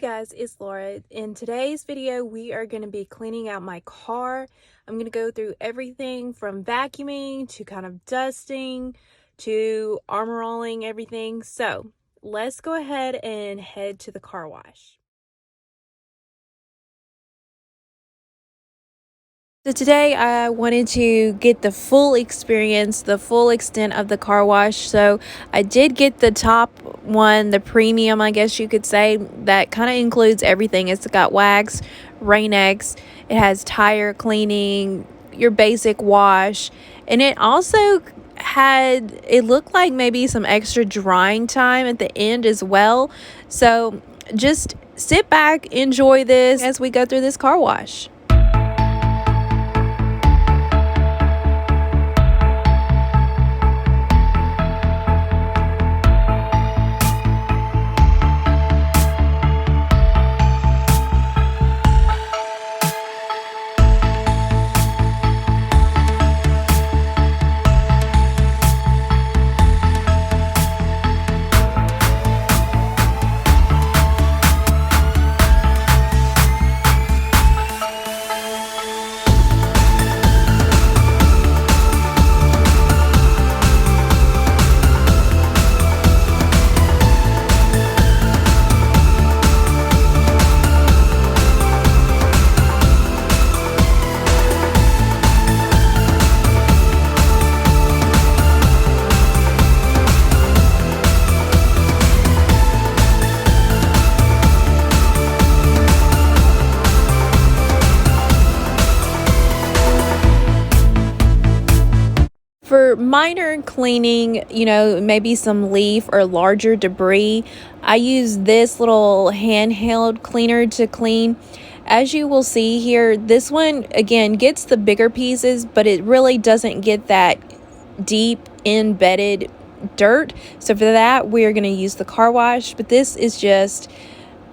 Guys, it's Laura. In today's video, we are going to be cleaning out my car. I'm going to go through everything from vacuuming to kind of dusting to armor rolling everything. So let's go ahead and head to the car wash. So today I wanted to get the full experience, the full extent of the car wash. So I did get the top one, the premium, I guess you could say. That kind of includes everything. It's got wax, Rain-X, it has tire cleaning, your basic wash, and it also had, it looked like maybe some extra drying time at the end as well. So just sit back, enjoy this as we go through this car wash. For minor cleaning, maybe some leaf or larger debris, I use this little handheld cleaner to clean. As you will see here, this one, again, gets the bigger pieces, but it really doesn't get that deep embedded dirt. So for that, we're going to use the car wash, but this is just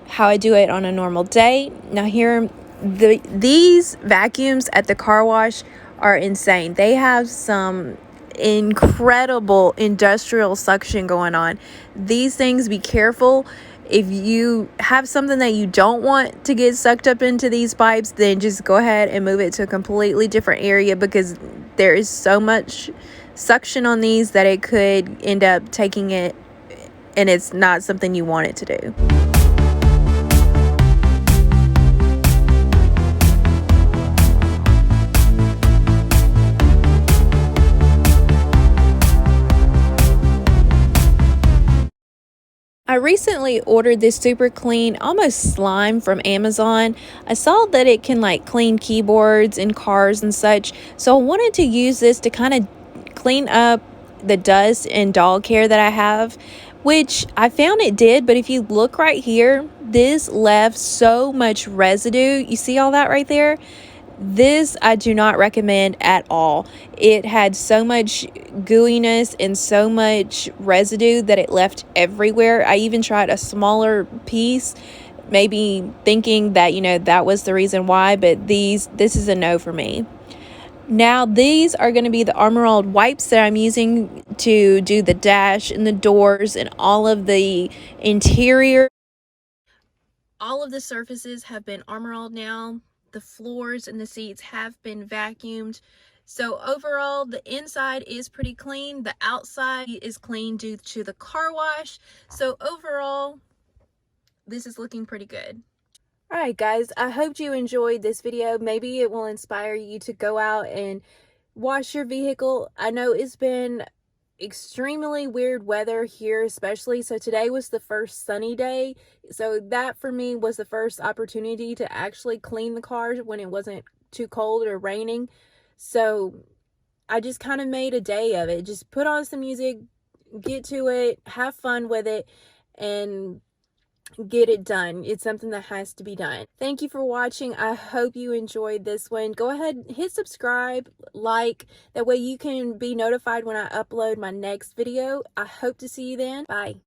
how I do it on a normal day. Now here, these vacuums at the car wash are insane. They have some incredible industrial suction going on. These things, be careful. If you have something that you don't want to get sucked up into these pipes, then just go ahead and move it to a completely different area, because there is so much suction on these that it could end up taking it, and it's not something you want it to do. I recently ordered this super clean, almost slime from Amazon. I saw that it can clean keyboards and cars and such. So I wanted to use this to kind of clean up the dust and dog hair that I have, which I found it did. But if you look right here, this left so much residue. You see all that right there? This I do not recommend at all. It had so much gooiness and so much residue that it left everywhere. I even tried a smaller piece, maybe thinking that, that was the reason why, but this is a no for me. Now these are going to be the Armor Rolled wipes that I'm using to do the dash and the doors and all of the interior. All of the surfaces have been Armor Rolled now. The floors and the seats have been vacuumed. So overall, the inside is pretty clean. The outside is clean due to the car wash. So overall, this is looking pretty good. All right, guys, I hope you enjoyed this video. Maybe it will inspire you to go out and wash your vehicle. I know it's been extremely weird weather here, especially. So today was the first sunny day. So that for me was the first opportunity to actually clean the car when it wasn't too cold or raining. So I just kind of made a day of it. Just put on some music, get to it, have fun with it, and get it done. It's something that has to be done. Thank you for watching. I hope you enjoyed this one. Go ahead, hit subscribe, like, that way you can be notified when I upload my next video. I hope to see you then. Bye.